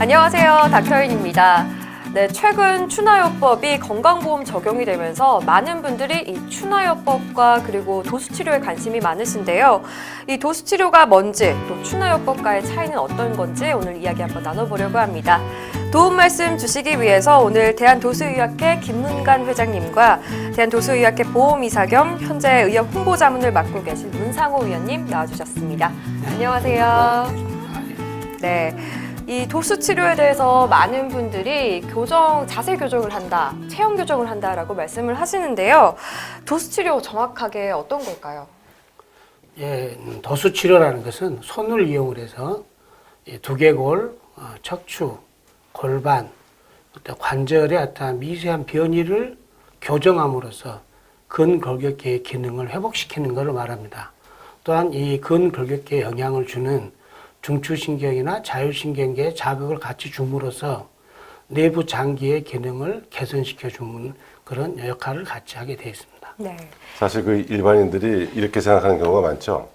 안녕하세요. 닥터인입니다. 네, 최근 추나요법이 건강보험 적용이 되면서 많은 분들이 이 추나요법과 그리고 도수치료에 관심이 많으신데요. 이 도수치료가 뭔지, 또 추나요법과의 차이는 어떤 건지 오늘 이야기 한번 나눠보려고 합니다. 도움 말씀 주시기 위해서 오늘 대한도수의학회 김문관 회장님과 대한도수의학회 보험이사 겸 현재 의학 홍보자문을 맡고 계신 문상호 위원님 나와주셨습니다. 안녕하세요. 네. 이 도수 치료에 대해서 많은 분들이 자세 교정을 한다, 체형 교정을 한다라고 말씀을 하시는데요. 도수 치료 정확하게 어떤 걸까요? 예, 도수 치료라는 것은 손을 이용을 해서 두개골, 척추, 골반, 관절의 어떤 미세한 변이를 교정함으로써 근골격계의 기능을 회복시키는 것을 말합니다. 또한 이 근골격계에 영향을 주는 중추신경이나 자율신경계에 자극을 같이 줌으로써 내부 장기의 기능을 개선시켜 주는 그런 역할을 같이 하게 되어 있습니다. 네. 사실 그 일반인들이 이렇게 생각하는 경우가 많죠.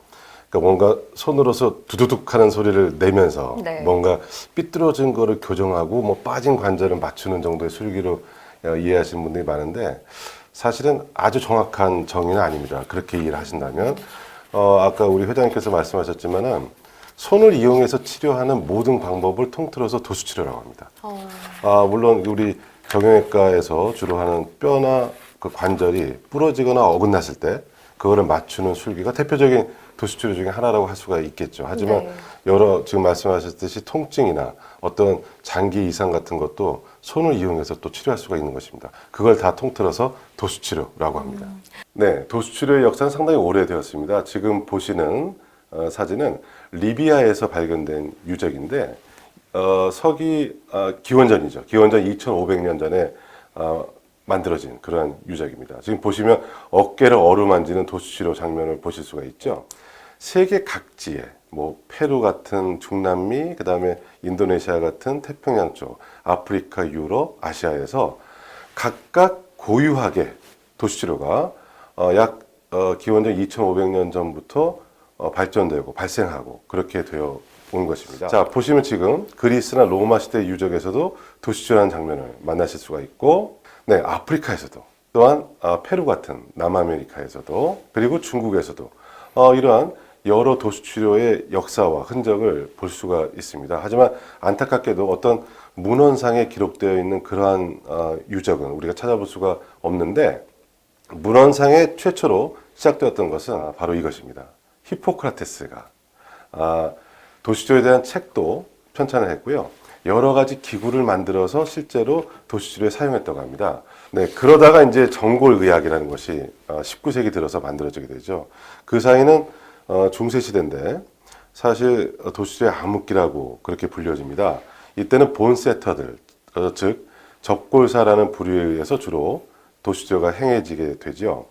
그러니까 뭔가 손으로서 두두둑 하는 소리를 내면서 네. 뭔가 삐뚤어진 거를 교정하고 뭐 빠진 관절을 맞추는 정도의 술기로 이해하시는 분들이 많은데 사실은 아주 정확한 정의는 아닙니다. 그렇게 이해를 하신다면 아까 우리 회장님께서 말씀하셨지만은 손을 이용해서 치료하는 모든 방법을 통틀어서 도수치료라고 합니다. 물론 우리 정형외과에서 주로 하는 뼈나 그 관절이 부러지거나 어긋났을 때 그거를 맞추는 술기가 대표적인 도수치료 중에 하나라고 할 수가 있겠죠. 하지만 네. 여러 지금 말씀하셨듯이 통증이나 어떤 장기 이상 같은 것도 손을 이용해서 또 치료할 수가 있는 것입니다. 그걸 다 통틀어서 도수치료라고 합니다. 네, 도수치료의 역사는 상당히 오래되었습니다. 지금 보시는 사진은 리비아에서 발견된 유적인데 서기 기원전이죠. 기원전 2500년 전에 만들어진 그러한 유적입니다. 지금 보시면 어깨를 어루만지는 도수치료 장면을 보실 수가 있죠. 세계 각지에 뭐 페루 같은 중남미, 그다음에 인도네시아 같은 태평양 쪽, 아프리카, 유럽, 아시아에서 각각 고유하게 도수치료가 기원전 2500년 전부터 발전되고 발생하고 그렇게 되어 온 것입니다. 자, 보시면 지금 그리스나 로마 시대 유적에서도 도수치료라는 장면을 만나실 수가 있고, 네, 아프리카에서도 또한 페루 같은 남아메리카에서도 그리고 중국에서도 이러한 여러 도수치료의 역사와 흔적을 볼 수가 있습니다. 하지만 안타깝게도 어떤 문헌상에 기록되어 있는 그러한 유적은 우리가 찾아볼 수가 없는데 문헌상에 최초로 시작되었던 것은 바로 이것입니다. 히포크라테스가 도수치료에 대한 책도 편찬을 했고요. 여러 가지 기구를 만들어서 실제로 도수치료에 사용했다고 합니다. 네, 그러다가 이제 정골의학이라는 것이 19세기 들어서 만들어지게 되죠. 그 사이는 중세시대인데 사실 도수치료의 암흑기라고 그렇게 불려집니다. 이때는 본세터들, 즉 적골사라는 부류에 의해서 주로 도수치료가 행해지게 되죠.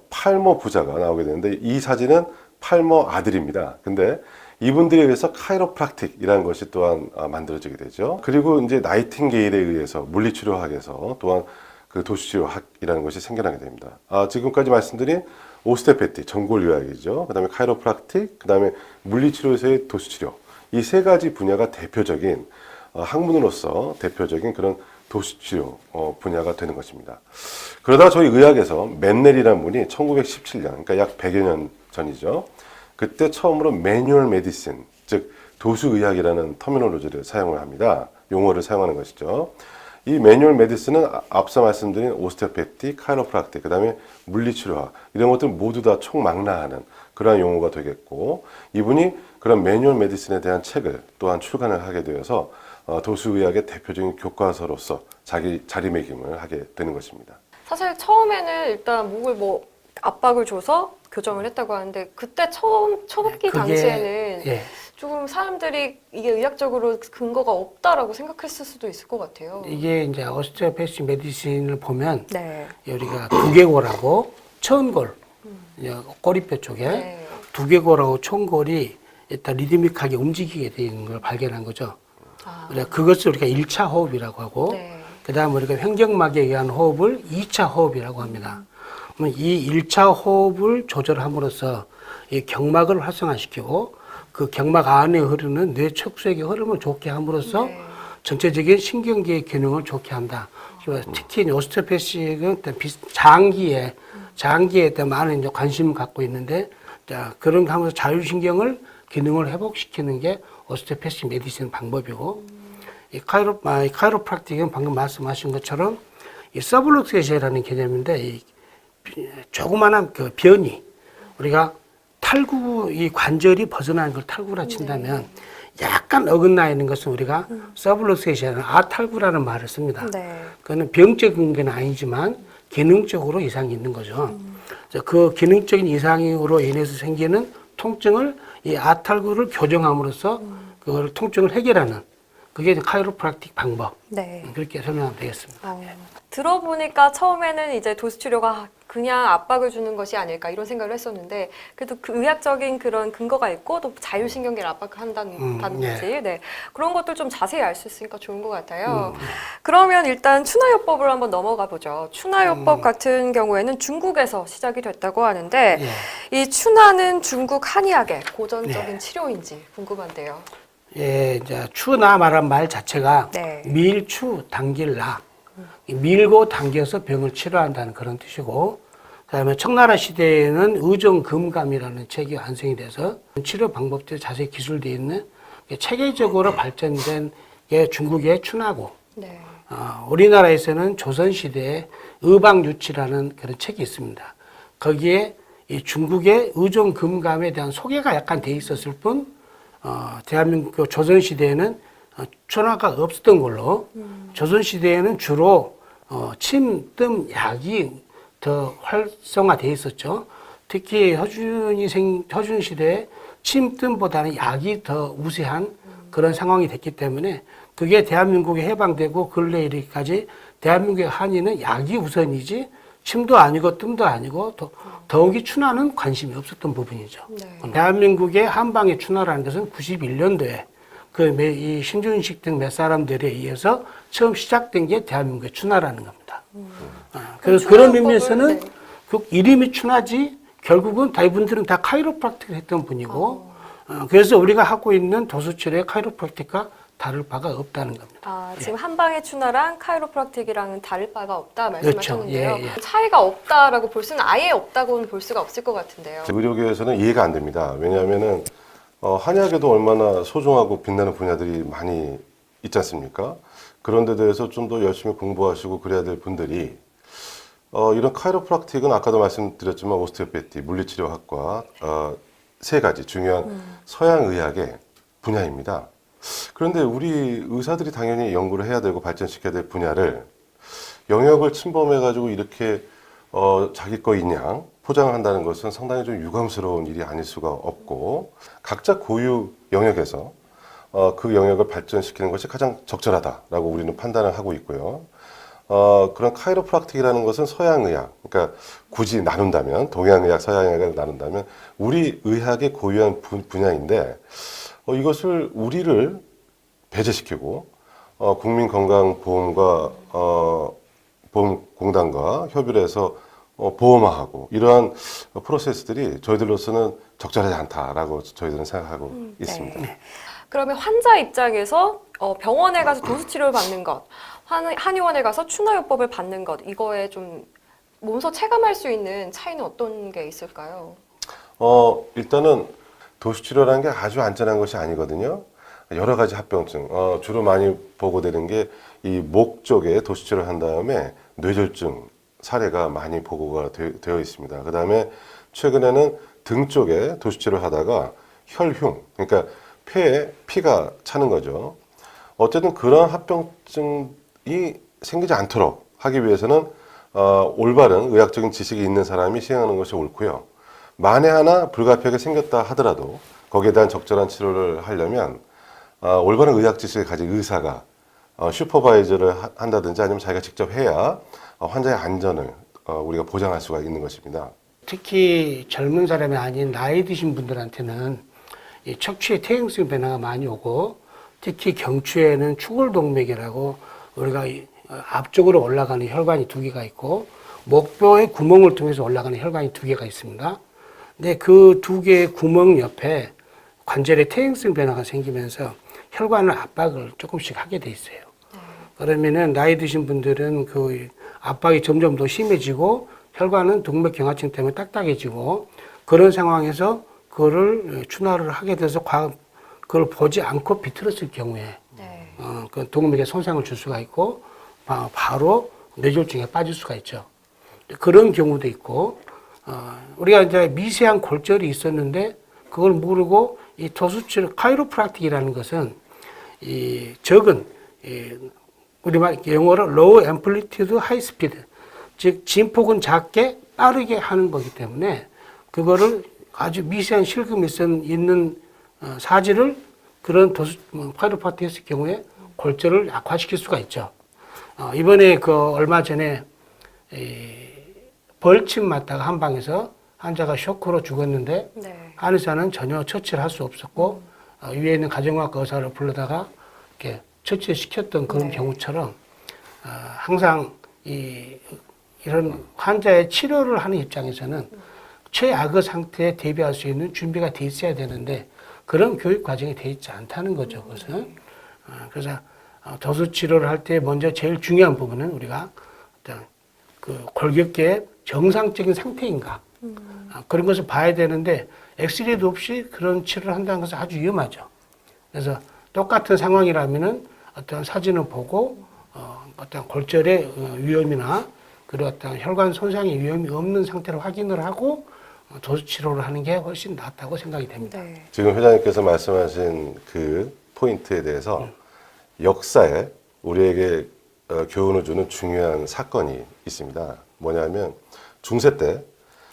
팔모 부자가 나오게 되는데 이 사진은 팔모 아들입니다. 근데 이분들에 의해서 카이로프락틱이라는 것이 또한 만들어지게 되죠. 그리고 이제 나이팅게일에 의해서 물리치료학에서 또한 그 도수치료학이라는 것이 생겨나게 됩니다. 지금까지 말씀드린 오스테오패티, 정골의학이죠. 그 다음에 카이로프락틱, 그 다음에 물리치료에서의 도수치료. 이 세 가지 분야가 대표적인 학문으로서 대표적인 그런 도수치료 분야가 되는 것입니다. 그러다가 저희 의학에서 맨넬이라는 분이 1917년, 그러니까 약 100여 년 전이죠. 그때 처음으로 매뉴얼 메디신, 즉 도수의학이라는 터미놀로지를 사용을 합니다. 용어를 사용하는 것이죠. 이 매뉴얼 메디슨은 앞서 말씀드린 오스테오패티, 카이로프락틱, 그 다음에 물리치료학 이런 것들 모두 다 총망라하는 그러한 용어가 되겠고 이분이 그런 매뉴얼 메디슨에 대한 책을 또한 출간을 하게 되어서 도수의학의 대표적인 교과서로서 자기 자리매김을 하게 되는 것입니다. 사실 처음에는 일단 목을 압박을 줘서 교정을 했다고 하는데 그때 초기 당시에는 조금 사람들이 이게 의학적으로 근거가 없다라고 생각했을 수도 있을 것 같아요. 이게 이제 오스테오패시 메디신을 보면 네. 우리가 두개골하고 천골, 꼬리뼈 쪽에 두개골하고 천골이 일단 리드믹하게 움직이게 되는 걸 발견한 거죠. 그것을 우리가 1차 호흡이라고 하고 그 다음 우리가 횡격막에 의한 호흡을 2차 호흡이라고 합니다. 이 1차 호흡을 조절함으로써 이 경막을 활성화시키고 그 경막 안에 흐르는 뇌 척수액의 흐름을 좋게 함으로써 전체적인 신경계의 기능을 좋게 한다. 특히 오스테오패시는 장기에 대한 많은 이제 관심을 갖고 있는데, 자, 그런 거 하면서 자율신경을 기능을 회복시키는 게 오스테오패시 메디신 방법이고, 이 카이로프락틱은 방금 말씀하신 것처럼 이 서블룩세시아라는 개념인데, 이 조그마한 그 변이, 우리가 탈구, 이 관절이 벗어나는 걸 탈구라 친다면, 약간 어긋나 있는 것은 우리가 서블룩세시아는 아탈구라는 말을 씁니다. 네. 그거는 병적인 건 아니지만 기능적으로 이상이 있는 거죠. 그 기능적인 이상으로 인해서 생기는 통증을 이 아탈구를 교정함으로써 그걸 통증을 해결하는, 그게 이제 카이로프락틱 방법. 네. 그렇게 설명하면 되겠습니다. 들어보니까 처음에는 이제 도수치료가 그냥 압박을 주는 것이 아닐까 이런 생각을 했었는데, 그래도 그 의학적인 그런 근거가 있고 또 자율신경계를 압박한다는 거지. 네. 그런 것들 좀 자세히 알 수 있으니까 좋은 것 같아요. 그러면 일단 추나요법을 한번 넘어가 보죠. 추나요법 같은 경우에는 중국에서 시작이 됐다고 하는데, 이 추나는 중국 한의학의 고전적인 치료인지 궁금한데요. 예, 이제 추나 말한 말 자체가 네. 밀추 당길나, 밀고 당겨서 병을 치료한다는 그런 뜻이고, 그다음에 청나라 시대에는 의정금감이라는 책이 완성이 돼서 치료 방법들이 자세히 기술되어 있는 체계적으로 발전된 게 중국의 추나고, 네. 우리나라에서는 조선 시대에 의방유치라는 그런 책이 있습니다. 거기에 이 중국의 의정금감에 대한 소개가 약간 돼 있었을 뿐, 대한민국 조선 시대에는 추나가 없었던 걸로, 조선 시대에는 주로 침, 뜸, 약이 더 활성화되어 있었죠. 특히 허준 시대에 침, 뜸보다는 약이 더 우세한 그런 상황이 됐기 때문에 그게 대한민국에 해방되고 근래 이르기까지 대한민국의 한의는 약이 우선이지 침도 아니고 뜸도 아니고 더욱이 추나는 관심이 없었던 부분이죠. 네. 대한민국의 한방의 추나라는 것은 91년도에 이 신준식 등 몇 사람들에 의해서 처음 시작된 게 대한민국의 추나라는 겁니다. 그래서 그런 의미에서는 그 이름이 추나지 결국은 대부분들은 다 카이로프락틱을 했던 분이고, 그래서 우리가 하고 있는 도수치료의 카이로프락틱과 다를 바가 없다는 겁니다. 지금 한방의 추나랑 카이로프락틱이랑은 다를 바가 없다 말씀하셨는데요. 그렇죠. 예. 차이가 없다라고 볼 수는 아예 없다고는 볼 수가 없을 것 같은데요. 의료계에서는 이해가 안 됩니다. 왜냐하면은 한의학에도 얼마나 소중하고 빛나는 분야들이 많이 있지 않습니까? 그런 데 대해서 좀 더 열심히 공부하시고 그래야 될 분들이 이런 카이로프락틱은 아까도 말씀드렸지만 오스테오패티, 물리치료학과 세 가지 중요한 서양 의학의 분야입니다. 그런데 우리 의사들이 당연히 연구를 해야 되고 발전시켜야 될 분야를 영역을 침범해가지고 이렇게 자기 거인 양 포장을 한다는 것은 상당히 좀 유감스러운 일이 아닐 수가 없고, 각자 고유 영역에서 그 영역을 발전시키는 것이 가장 적절하다라고 우리는 판단을 하고 있고요. 그런 카이로프락틱이라는 것은 서양의학, 그러니까 굳이 나눈다면 동양의학, 서양의학을 나눈다면 우리 의학의 고유한 분야인데, 이것을 우리를 배제시키고 국민건강보험과 보험공단과 협의를 해서 보험화하고 이러한 프로세스들이 저희들로서는 적절하지 않다라고 저희들은 생각하고 있습니다. 네. 그러면 환자 입장에서 병원에 가서 도수치료를 받는 것, 한의원에 가서 추나요법을 받는 것, 이거에 좀 몸소 체감할 수 있는 차이는 어떤 게 있을까요? 일단은 도수치료라는 게 아주 안전한 것이 아니거든요. 여러 가지 합병증, 주로 많이 보고되는 게 이 목 쪽에 도수치료를 한 다음에 뇌졸중 사례가 많이 보고가 되어 있습니다. 그 다음에 최근에는 등 쪽에 도수치료를 하다가 혈흉, 그러니까 폐에 피가 차는 거죠. 어쨌든 그런 합병증이 생기지 않도록 하기 위해서는 올바른 의학적인 지식이 있는 사람이 시행하는 것이 옳고요. 만에 하나 불가피하게 생겼다 하더라도 거기에 대한 적절한 치료를 하려면 올바른 의학 지식을 가진 의사가 슈퍼바이저를 한다든지 아니면 자기가 직접 해야 환자의 안전을 우리가 보장할 수가 있는 것입니다. 특히 젊은 사람이 아닌 나이 드신 분들한테는 이 척추의 퇴행성 변화가 많이 오고, 특히 경추에는 추골동맥이라고 우리가 앞쪽으로 올라가는 혈관이 두 개가 있고 목뼈의 구멍을 통해서 올라가는 혈관이 두 개가 있습니다. 근데 그 두 개의 구멍 옆에 관절의 퇴행성 변화가 생기면서 혈관을 압박을 조금씩 하게 돼 있어요. 그러면은 나이 드신 분들은 그 압박이 점점 더 심해지고 혈관은 동맥 경화증 때문에 딱딱해지고 그런 상황에서 그거를 추나를 하게 돼서 그걸 보지 않고 비틀었을 경우에 그 동맥에 손상을 줄 수가 있고 바로 뇌졸중에 빠질 수가 있죠. 그런 경우도 있고 우리가 이제 미세한 골절이 있었는데 그걸 모르고 이 도수치료 카이로프락틱이라는 것은 이 적은 우리말 영어로 low amplitude high speed 즉 진폭은 작게 빠르게 하는 거기 때문에 그거를 아주 미세한 실금이 있는 사지를 그런 카이로프락틱 했을 경우에 골절을 악화시킬 수가 있죠. 이번에 그 얼마 전에 벌침 맞다가 한 방에서 환자가 쇼크로 죽었는데 한의사는 전혀 처치를 할 수 없었고 위에 있는 가정의학과 의사를 불러다가 이렇게 처치를 시켰던 그런 경우처럼 항상 이런 환자의 치료를 하는 입장에서는 최악의 상태에 대비할 수 있는 준비가 돼 있어야 되는데 그런 교육 과정이 돼 있지 않다는 거죠. 그것은 그래서 도수 치료를 할 때 먼저 제일 중요한 부분은 우리가 어떤 그 골격계의 정상적인 상태인가 그런 것을 봐야 되는데 엑스레이도 없이 그런 치료를 한다는 것은 아주 위험하죠. 그래서 똑같은 상황이라면은 어떤 사진을 보고 어떤 골절의 위험이나 그리고 어떤 혈관 손상의 위험이 없는 상태로 확인을 하고 도수 치료를 하는 게 훨씬 낫다고 생각이 됩니다. 지금 회장님께서 말씀하신 그 포인트에 대해서 역사에 우리에게 교훈을 주는 중요한 사건이 있습니다. 뭐냐면 중세 때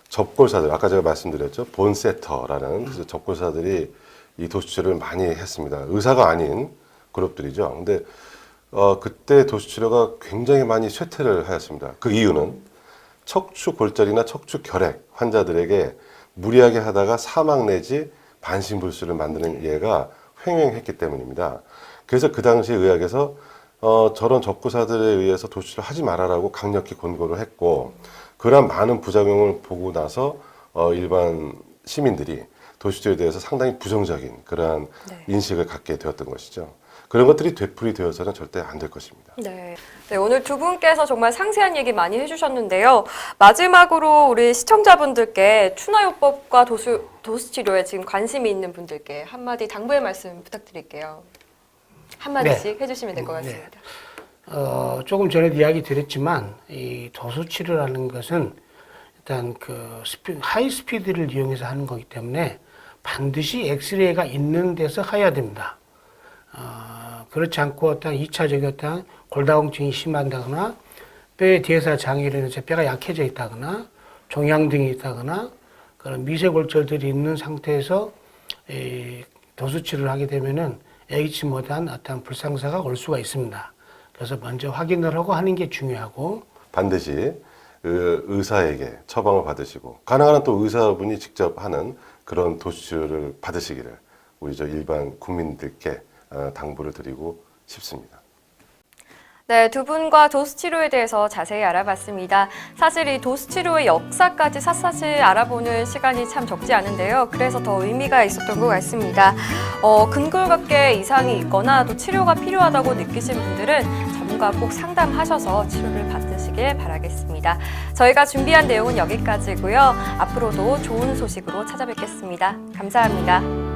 접골사들, 아까 제가 말씀드렸죠. 본세터라는 그 접골사들이 이 도수치료를 많이 했습니다. 의사가 아닌 그룹들이죠. 근데 그때 도수치료가 굉장히 많이 쇠퇴를 하였습니다. 그 이유는 척추 골절이나 척추 결핵 환자들에게 무리하게 하다가 사망 내지 반신불수를 만드는 예가 횡행했기 때문입니다. 그래서 그 당시 의학에서 저런 접구사들에 의해서 도수치료를 하지 말아라고 강력히 권고를 했고 그런 많은 부작용을 보고 나서 일반 시민들이 도수치료에 대해서 상당히 부정적인 그러한 인식을 갖게 되었던 것이죠. 그런 것들이 되풀이 되어서는 절대 안 될 것입니다. 네, 오늘 두 분께서 정말 상세한 얘기 많이 해주셨는데요. 마지막으로 우리 시청자분들께 추나요법과 도수치료에 지금 관심이 있는 분들께 한마디 당부의 말씀 부탁드릴게요. 한마디씩 해주시면 될 것 같습니다. 조금 전에 이야기 드렸지만 이 도수치료라는 것은 일단 그 하이 스피드를 이용해서 하는 거기 때문에 반드시 엑스레이가 있는 데서 해야 됩니다. 그렇지 않고 어떤 2차적인 어떤 골다공증이 심한다거나 뼈의 대사 장애로 인해서 뼈가 약해져 있다거나 종양 등이 있다거나 그런 미세골절들이 있는 상태에서 도수치료를 하게 되면은 예기치 못한 어떤 불상사가 올 수가 있습니다. 그래서 먼저 확인을 하고 하는 게 중요하고 반드시 의사에게 처방을 받으시고 가능한 한 또 의사분이 직접 하는 그런 도수치료를 받으시기를 우리 저 일반 국민들께 당부를 드리고 싶습니다. 네, 두 분과 도수치료에 대해서 자세히 알아봤습니다. 사실 이 도수치료의 역사까지 샅샅이 알아보는 시간이 참 적지 않은데요. 그래서 더 의미가 있었던 것 같습니다. 근골격계 이상이 있거나 또 치료가 필요하다고 느끼신 분들은 전문가 꼭 상담하셔서 치료를 받으시길 바라겠습니다. 저희가 준비한 내용은 여기까지고요. 앞으로도 좋은 소식으로 찾아뵙겠습니다. 감사합니다.